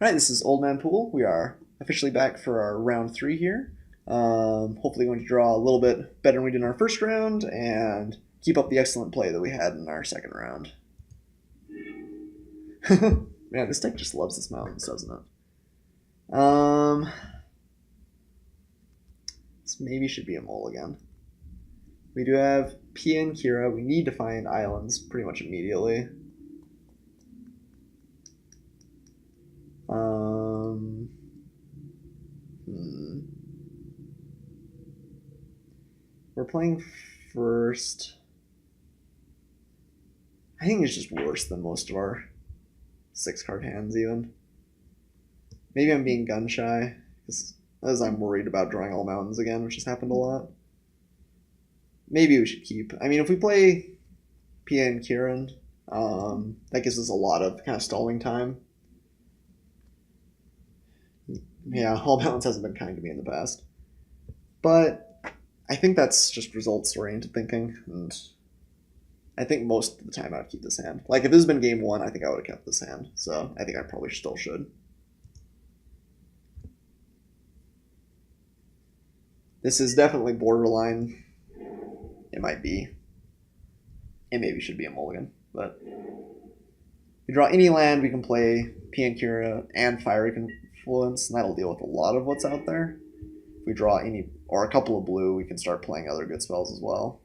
Alright, this is Oldmanpoole. We are officially back for our round 3 here. Hopefully going to draw a little bit better than we did in our first round and keep up the excellent play that we had in our second round. Man, this deck just loves this mountains, doesn't it? This maybe should be a mulligan. We do have Pia and Kira. We need to find islands pretty much immediately. We're playing first. I think it's just worse than most of our 6-card hands even. Maybe I'm being gun shy, as I'm worried about drawing all mountains again, which has happened a lot. Maybe we should keep. I mean, if we play Pia and Kieran, that gives us a lot of kind of stalling time. Yeah, all mountains hasn't been kind to me in the past. But I think that's just results-oriented thinking, and I think most of the time I would keep this hand. Like, if this has been game 1, I think I would have kept this hand, so I think I probably still should. This is definitely borderline. It might be. It maybe should be a mulligan, but if we draw any land, we can play Piankira and Fiery Confluence, and that'll deal with a lot of what's out there. If we draw any, or a couple of blue, we can start playing other good spells as well.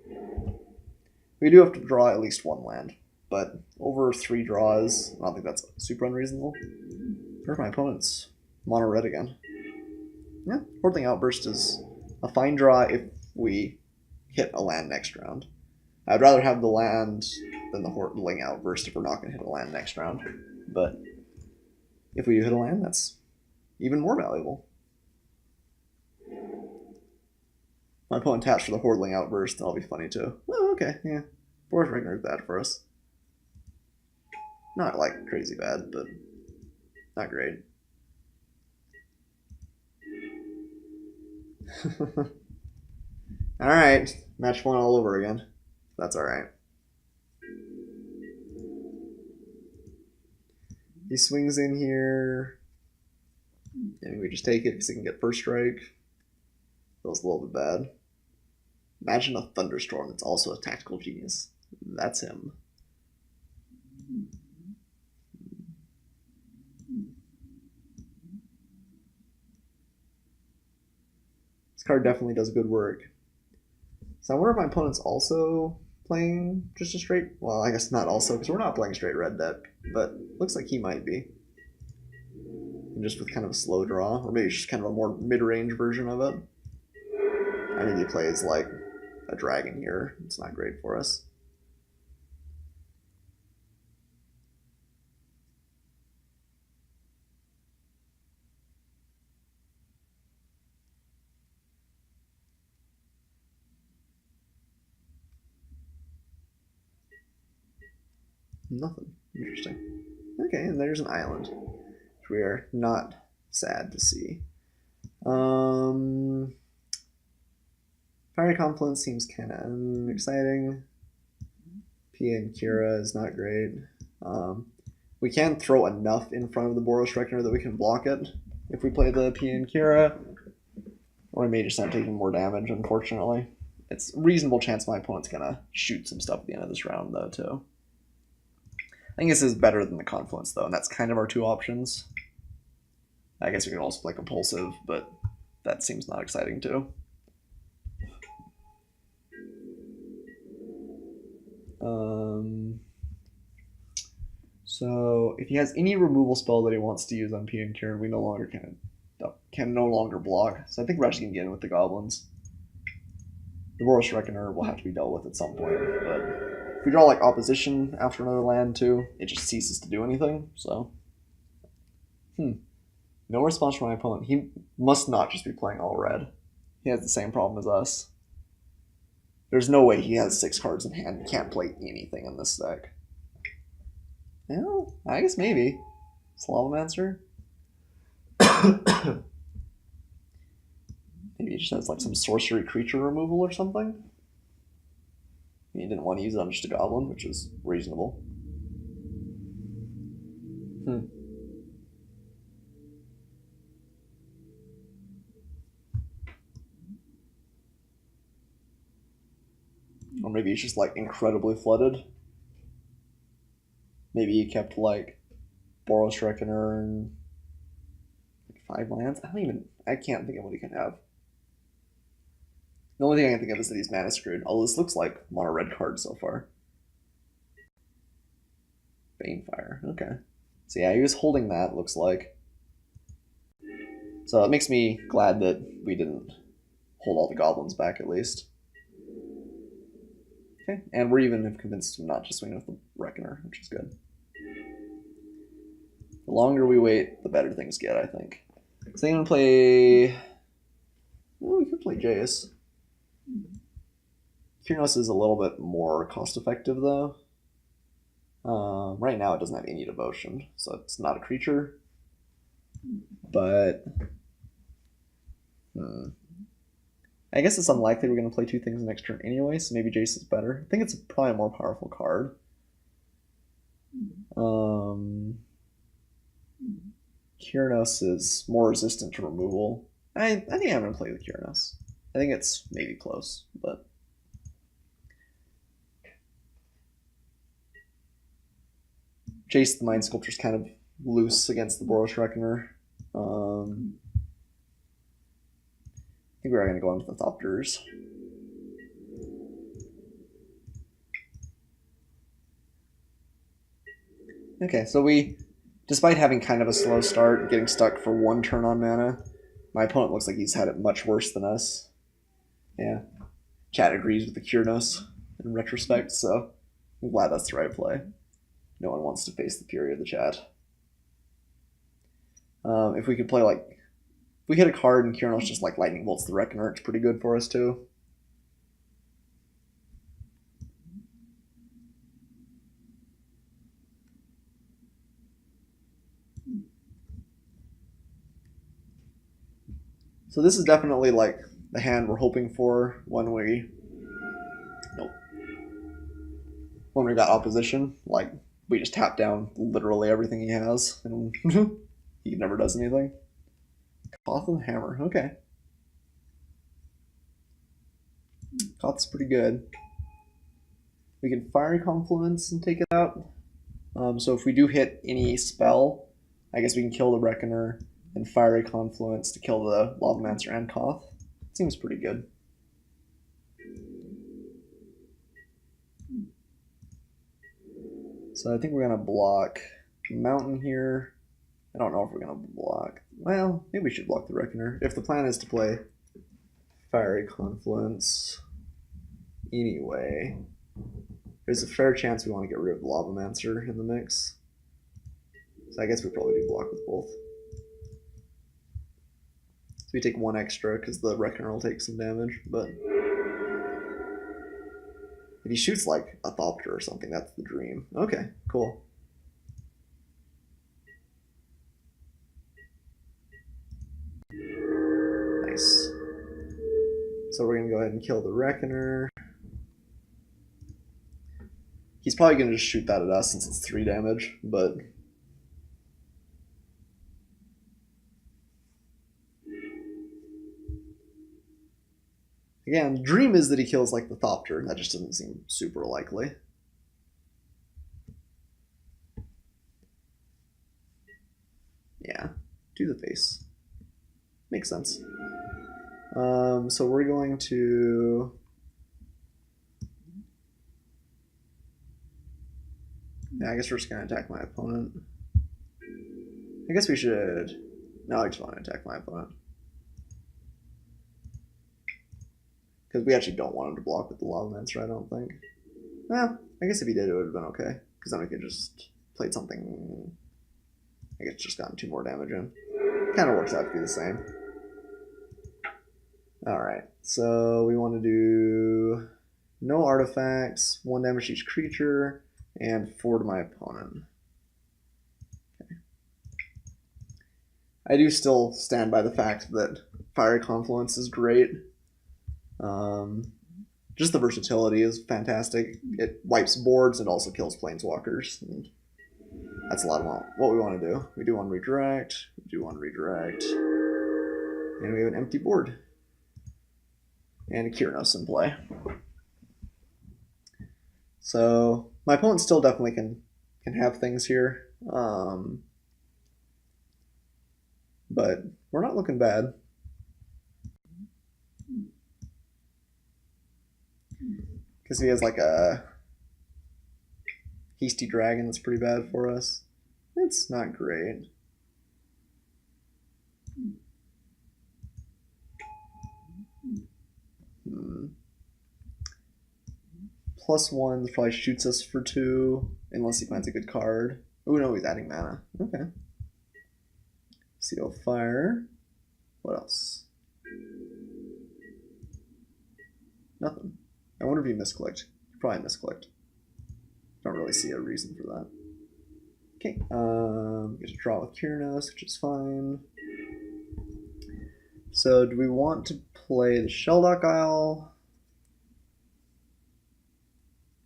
We do have to draw at least one land, but over 3 draws, I don't think that's super unreasonable. Where's my opponent's mono red again? Yeah, Hordeling Outburst is a fine draw if we hit a land next round. I'd rather have the land than the Hordeling Outburst if we're not going to hit a land next round, but if we do hit a land, that's even more valuable. My opponent taps for the Hordeling Outburst, that'll be funny too. Oh, okay, yeah. Boris Regner is bad for us. Not like crazy bad, but not great. Alright, match 1 all over again. That's alright. He swings in here, and we just take it because he can get first strike. Feels a little bit bad. Imagine a Thunderstorm that's also a tactical genius. That's him. This card definitely does good work. So I wonder if my opponent's also playing just a straight... Well, I guess not also, because we're not playing a straight red deck, but looks like he might be. And just with kind of a slow draw, or maybe it's just kind of a more mid-range version of it. I mean, he plays like a dragon here. It's not great for us. Nothing. Interesting. Okay, and there's an island, which we are not sad to see. Fiery Confluence seems kind of exciting. Pia and Kira is not great. We can throw enough in front of the Boros Reckoner that we can block it if we play the Pia and Kira. Or we may just end up taking more damage, unfortunately. It's a reasonable chance my opponent's going to shoot some stuff at the end of this round, though, too. I think this is better than the Confluence, though, and that's kind of our 2 options. I guess we could also play Compulsive, but that seems not exciting, too. So if he has any removal spell that he wants to use on P and Kieran, we no longer can no longer block. So I think we're actually gonna get in with the goblins. The Boros Reckoner will have to be dealt with at some point, but if we draw like opposition after another land too, it just ceases to do anything. So no response from my opponent. He must not just be playing all red. He has the same problem as us. There's no way he has 6 cards in hand and can't play anything in this deck. Well, I guess maybe. Slavamancer? Maybe he just has like some sorcery creature removal or something? He didn't want to use it on just a goblin, which is reasonable. Or maybe he's just like incredibly flooded. Maybe he kept like Boros Reckoner and 5 lands. I can't think of what he can have. The only thing I can think of is that he's mana screwed. Although this looks like mono red card so far. Banefire, okay. So yeah, he was holding that, looks like. So it makes me glad that we didn't hold all the goblins back at least. Okay, and we're even convinced him not to swing with the Reckoner, which is good. The longer we wait, the better things get, I think. So I'm going to play... Well, we could play Jace. Kyrnos is a little bit more cost-effective, though. Right now it doesn't have any devotion, so it's not a creature. But... I guess it's unlikely we're going to play 2 things next turn anyway, so maybe Jace is better. I think it's probably a more powerful card. Kyrnos is more resistant to removal. I think I'm going to play with Kyrnos. I think it's maybe close, but... Jace the Mind Sculptor is kind of loose against the Boros Reckoner. I think we're going to go into the Thopters. Okay, so we, despite having kind of a slow start and getting stuck for 1 turn on mana, my opponent looks like he's had it much worse than us. Yeah. Chat agrees with the Kyrnos in retrospect, so I'm glad that's the right play. No one wants to face the fury of the chat. If we could play like... If we hit a card and Kyrnos just like lightning bolts the Reckoner, it's pretty good for us too. So this is definitely like the hand we're hoping for when we... Nope. When we got opposition. Like, we just tap down literally everything he has, and he never does anything. Koth and Hammer, okay. Koth's pretty good. We can Fiery Confluence and take it out. So if we do hit any spell, I guess we can kill the Reckoner and Fiery Confluence to kill the Lavamancer and Koth. Seems pretty good. So I think we're going to block Mountain here. I don't know if we're going to block... Well, maybe we should block the Reckoner. If the plan is to play Fiery Confluence anyway, there's a fair chance we want to get rid of the Lavamancer in the mix. So I guess we probably do block with both. So we take 1 extra because the Reckoner will take some damage, but... If he shoots like a Thopter or something, that's the dream. Okay, cool. Nice. So we're going to go ahead and kill the Reckoner. He's probably going to just shoot that at us since it's 3 damage, but... Again, the dream is that he kills like the Thopter. That just doesn't seem super likely. Yeah, do the face. Makes sense. So we're going to... Yeah, I guess we're just going to attack my opponent. I guess we should... No, I just want to attack my opponent. Because we actually don't want him to block with the Lavamancer, I don't think. Well, I guess if he did, it would have been okay. Because then we could just play something... I guess just gotten 2 more damage in. Kind of works out to be the same. Alright, so we want to do no artifacts, 1 damage to each creature, and 4 to my opponent. Okay. I do still stand by the fact that Fiery Confluence is great. Just the versatility is fantastic. It wipes boards and also kills planeswalkers. And that's a lot of what we want to do. We do 1 redirect, we do 1 redirect, and we have an empty board. And a Kyrnos in play. So my opponent still definitely can have things here, but we're not looking bad. Because he has like a hasty dragon that's pretty bad for us. It's not great. +1 probably shoots us for 2, unless he finds a good card. Oh no, he's adding mana. Okay. Seal Fire. What else? Nothing. I wonder if he misclicked. Probably misclicked. Don't really see a reason for that. Okay, get to draw with Kyrnos, which is fine. So do we want to play the Sheldock Isle?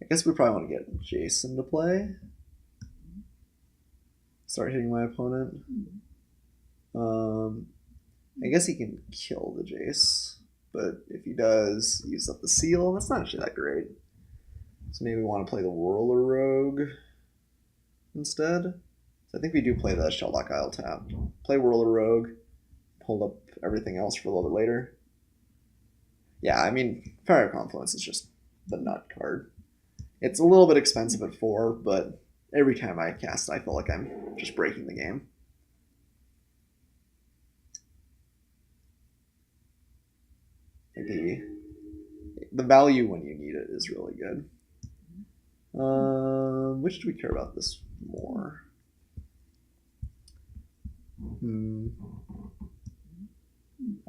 I guess we probably want to get Jason to play. Start hitting my opponent. I guess he can kill the Jace, but if he does use up the seal, that's not actually that great. So maybe we want to play the Whirler Rogue instead. So I think we do play the Sheldock Isle tap. Play Whirler Rogue, hold up everything else for a little bit later. Yeah, I mean, Fire Confluence is just the nut card. It's a little bit expensive at 4, but every time I cast it, I feel like I'm just breaking the game. The value when you need it is really good. Which do we care about this more?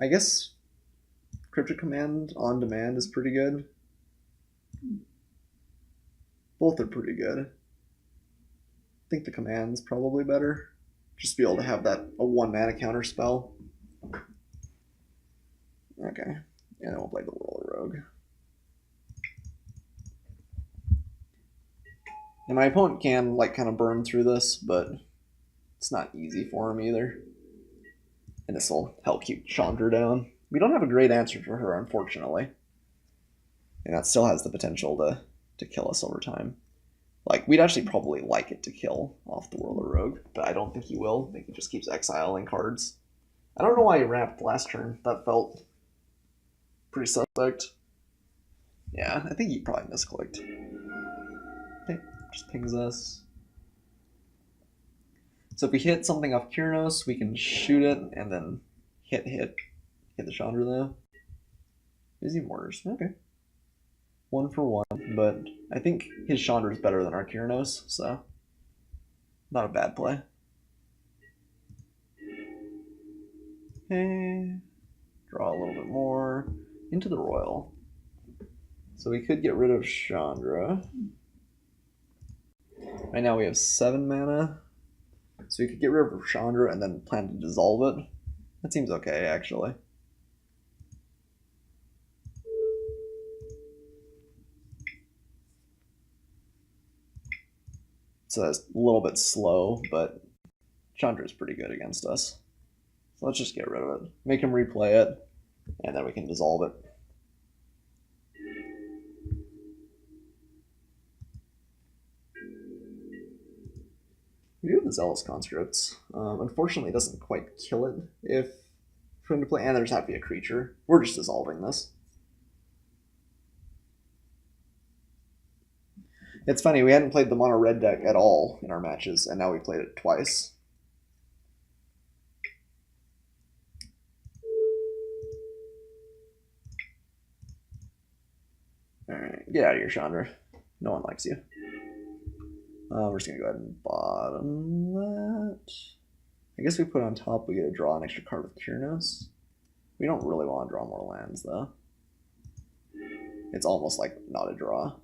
I guess Cryptic Command on demand is pretty good. Both are pretty good. I think the command's probably better. Just be able to have that a 1-mana counter spell. Okay. And then we'll play the Whirler Rogue. And my opponent can like kind of burn through this, but it's not easy for him either. And this will help keep Chandra down. We don't have a great answer for her, unfortunately. And that still has the potential to kill us over time. Like, we'd actually probably like it to kill off the Whirler Rogue, but I don't think he will. I think he just keeps exiling cards. I don't know why he ramped last turn. That felt pretty suspect. Yeah, I think he probably misclicked. Okay, just pings us. So if we hit something off Kyrnos, we can shoot it and then hit the Chandra though. Busy Mortars, okay. 1 for 1, but I think his Chandra is better than our Kyrnos, so not a bad play. Okay, draw a little bit more into the Royal. So we could get rid of Chandra. Right now we have 7 mana, so we could get rid of Chandra and then plan to dissolve it. That seems okay, actually. So it's a little bit slow, but Chandra is pretty good against us. So let's just get rid of it. Make him replay it, and then we can dissolve it. We do have the Zealous Conscripts. Unfortunately, it doesn't quite kill it if for him to play, and there's have to be a creature. We're just dissolving this. It's funny, we hadn't played the mono red deck at all in our matches, and now we played it twice. Alright, get out of here, Chandra. No one likes you. We're just going to go ahead and bottom that. I guess we put on top, we get to draw an extra card with Kyrnos. We don't really want to draw more lands, though. It's almost like not a draw.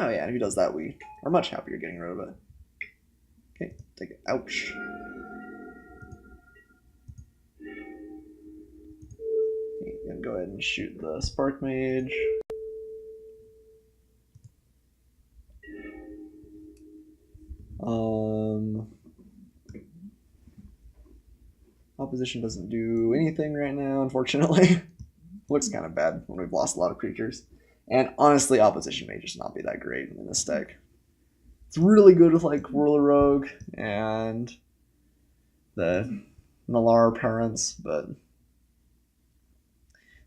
Oh yeah, and if he does that, we are much happier getting rid of it. Okay, take it. Ouch. Okay, gonna go ahead and shoot the Spark Mage. Opposition doesn't do anything right now, unfortunately. Looks kind of bad when we've lost a lot of creatures. And honestly, opposition may just not be that great in this deck. It's really good with like Whirler Rogue and the Nalar parents, but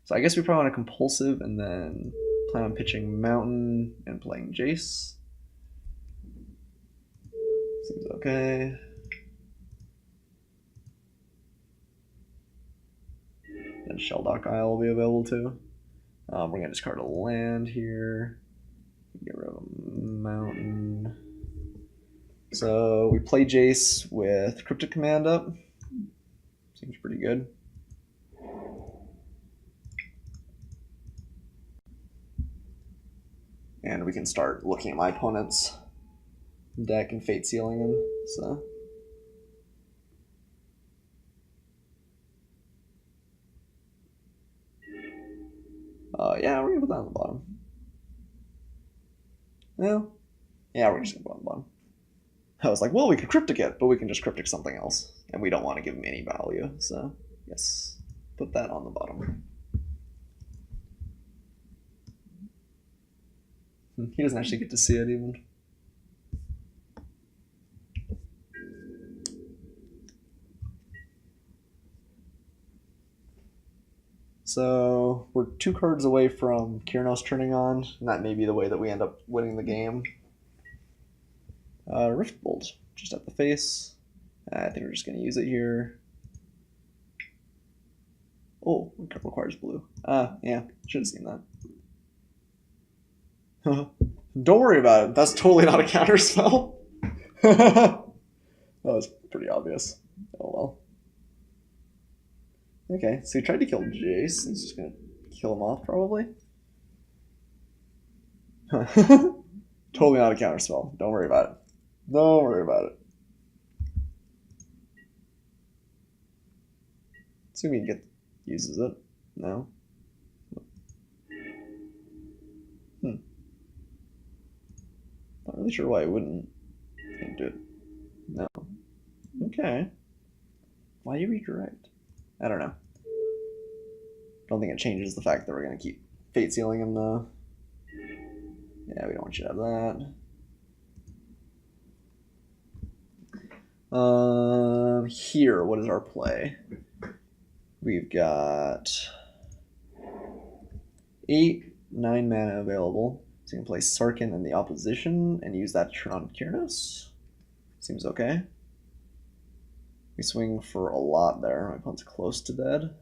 so I guess we probably want a compulsive and then plan on pitching Mountain and playing Jace. Seems okay. And Shelldock Isle will be available too. We're gonna discard a land here. Get rid of a mountain. So we play Jace with Cryptic Command up. Seems pretty good. And we can start looking at my opponent's deck and fate sealing him. So yeah, we're gonna put that on the bottom. Well, yeah, we're just gonna put it on the bottom. I was like, well, we could cryptic it, but we can just cryptic something else, and we don't want to give him any value. So yes, put that on the bottom. He doesn't actually get to see it even. So we're 2 cards away from Kyrnos turning on, and that may be the way that we end up winning the game. Riftbolt, just at the face. I think we're just going to use it here. Oh, it requires blue. Yeah, should have seen that. Don't worry about it. That's totally not a counter spell. That was pretty obvious. Oh well. Okay, so he tried to kill Jace. He's just gonna kill him off, probably. Totally not a counter spell. Don't worry about it. Don't worry about it. Assuming he uses it. No. Not really sure why he wouldn't. Can't do it. No. Okay. Why do you redirect? I don't know. Don't think it changes the fact that we're going to keep fate sealing him though. Yeah, we don't want you to have that. Here, what is our play? We've got 8, 9 mana available. So you can play Sarkin in the opposition and use that to turn on Kyrnos. Seems okay. We swing for a lot there. My opponent's close to dead.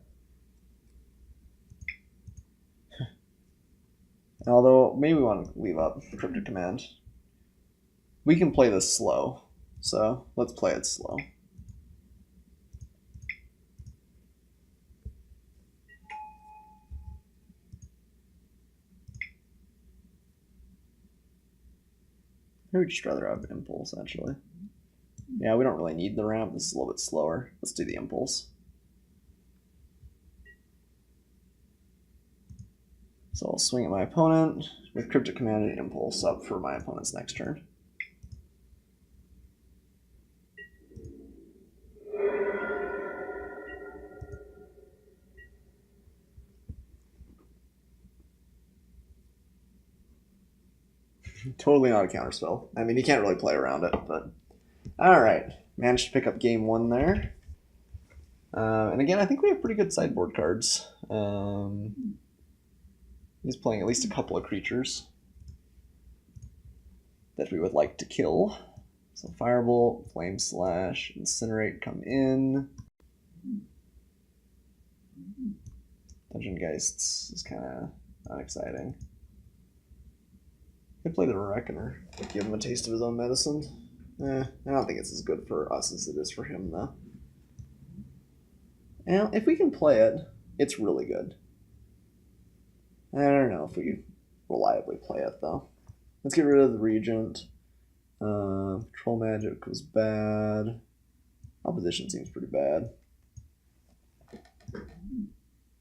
Although, maybe we want to leave up Cryptic Command. We can play this slow, so let's play it slow. I would just rather have Impulse, actually. Yeah, we don't really need the ramp. This is a little bit slower. Let's do the Impulse. So I'll swing at my opponent with Cryptic Command and Impulse up for my opponent's next turn. Totally not a counterspell. I mean, you can't really play around it, but... Alright, managed to pick up game 1 there. And again, I think we have pretty good sideboard cards. He's playing at least a couple of creatures that we would like to kill. So Firebolt, Flame Slash, Incinerate come in. Dungeon Geists is kind of unexciting. Could play the Reckoner, give him a taste of his own medicine. I don't think it's as good for us as it is for him, though. And if we can play it, it's really good. I don't know if we reliably play it, though. Let's get rid of the Regent. Troll Magic was bad. Opposition seems pretty bad.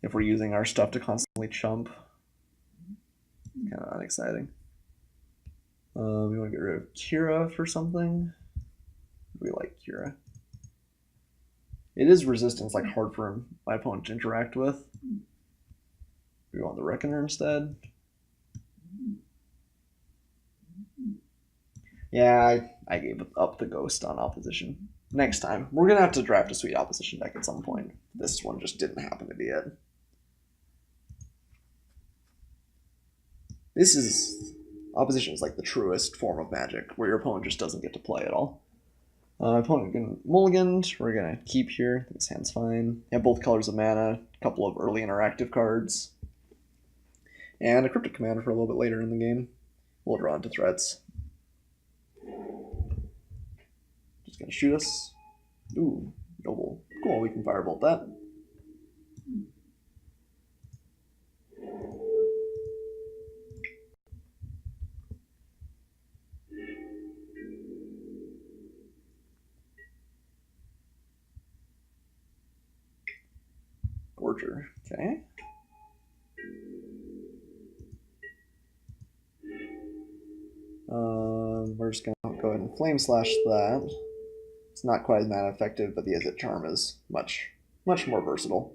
If we're using our stuff to constantly chump, kind of unexciting. We want to get rid of Kira for something. We like Kira. It is resistance, like hard for my opponent to interact with. We want the Reckoner instead. Yeah, I gave up the ghost on opposition. Next time. We're going to have to draft a sweet opposition deck at some point. This one just didn't happen to be it. This is... Opposition is like the truest form of Magic, where your opponent just doesn't get to play at all. Opponent can mulligan. We're going to keep here. This hand's fine. Have both colors of mana, a couple of early interactive cards, and a Cryptic Commander for a little bit later in the game. We'll draw into threats. Just going to shoot us. Ooh, noble. Cool, we can firebolt that. Gorger, okay. We're just going to go ahead and Flame Slash that. It's not quite as mana effective, but the Exit Charm is much more versatile.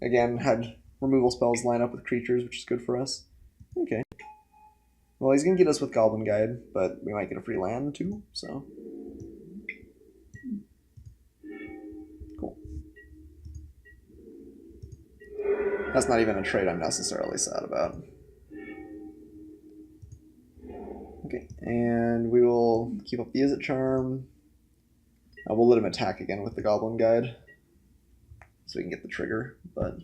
Again, had removal spells line up with creatures, which is good for us. Okay. Well, he's going to get us with Goblin Guide, but we might get a free land too, so... Cool. That's not even a trade I'm necessarily sad about. Okay, and we will keep up the Is It Charm. We'll let him attack again with the Goblin Guide, so we can get the trigger, but...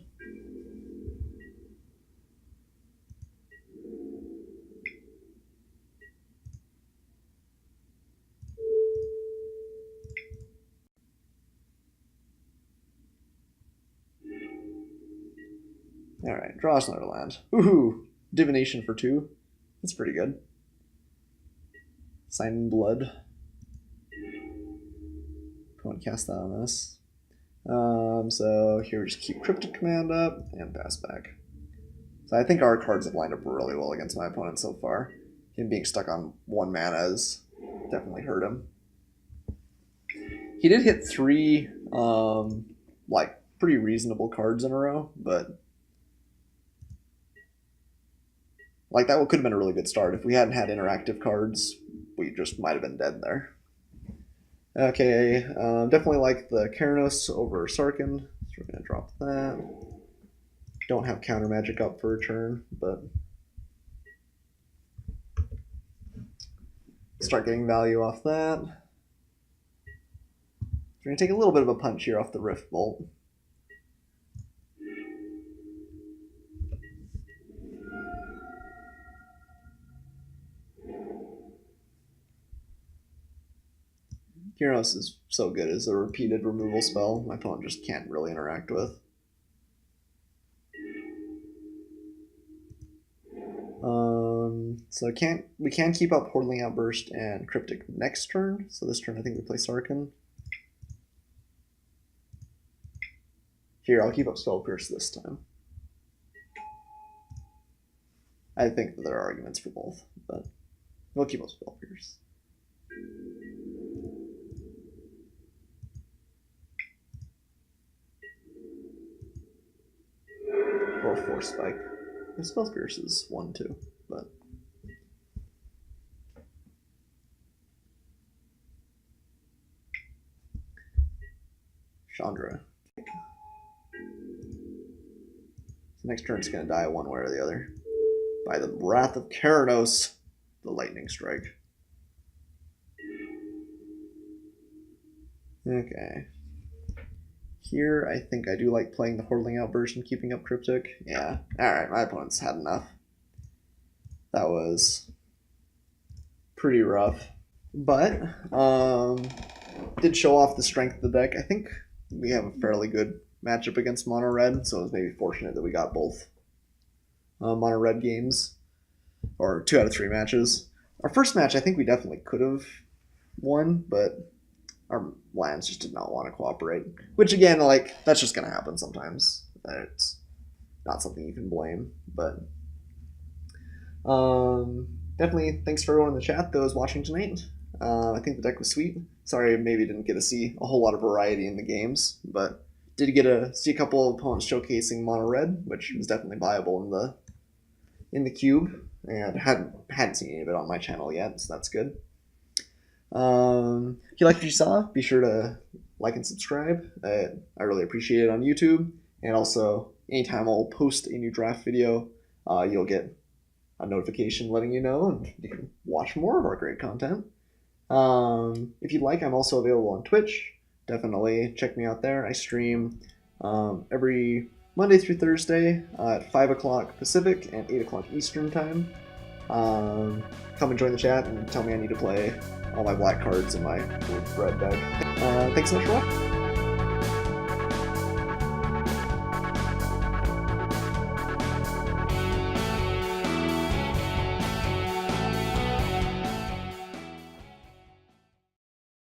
Alright, draw us another land. Woohoo! Divination for 2. That's pretty good. Sign in Blood. Go and cast that on us. So here we just keep Cryptic Command up and pass back. So I think our cards have lined up really well against my opponent so far. Him being stuck on 1 mana has definitely hurt him. He did hit 3 like pretty reasonable cards in a row, but like that could have been a really good start. If we hadn't had interactive cards, we just might have been dead there. Okay, definitely like the Keranos over Sarkhan, so we're going to drop that. Don't have counter magic up for a turn, but start getting value off that. We're going to take a little bit of a punch here off the Rift Bolt. Keranos is so good as a repeated removal spell. My opponent just can't really interact with. So we can keep up Hordeling Outburst and Cryptic next turn. So this turn I think we play Sarkhan. Here, I'll keep up Spell Pierce this time. I think that there are arguments for both, but we'll keep up Spell Pierce. Or Force Spike. The Spell Pierce is 1-2, but... Chandra. So next turn's going to die one way or the other. By the Wrath of Keranos, the Lightning Strike. Okay. Here, I think I do like playing the Hordeling Outburst and keeping up Cryptic. Yeah. Alright, my opponent's had enough. That was pretty rough. But, did show off the strength of the deck. I think we have a fairly good matchup against Mono Red, so it was maybe fortunate that we got both Mono Red games, or 2 out of 3 matches. Our first match, I think we definitely could have won, but our lands just did not want to cooperate. Which again, like, that's just going to happen sometimes. It's not something you can blame, but definitely thanks for everyone in the chat that was watching tonight. I think the deck was sweet. Sorry, I maybe didn't get to see a whole lot of variety in the games, but did get to see a couple of opponents showcasing Mono Red, which was definitely viable in in the cube, and hadn't seen any of it on my channel yet, so that's good. If you liked what you saw, be sure to like and subscribe. I really appreciate it on YouTube, and also anytime I'll post a new draft video, you'll get a notification letting you know, and you can watch more of our great content. If you'd like, I'm also available on Twitch. Definitely check me out there. I stream every Monday through Thursday at 5 o'clock Pacific and 8 o'clock Eastern time. Come and join the chat and tell me I need to play all my black cards in my red deck. Thanks so much for watching.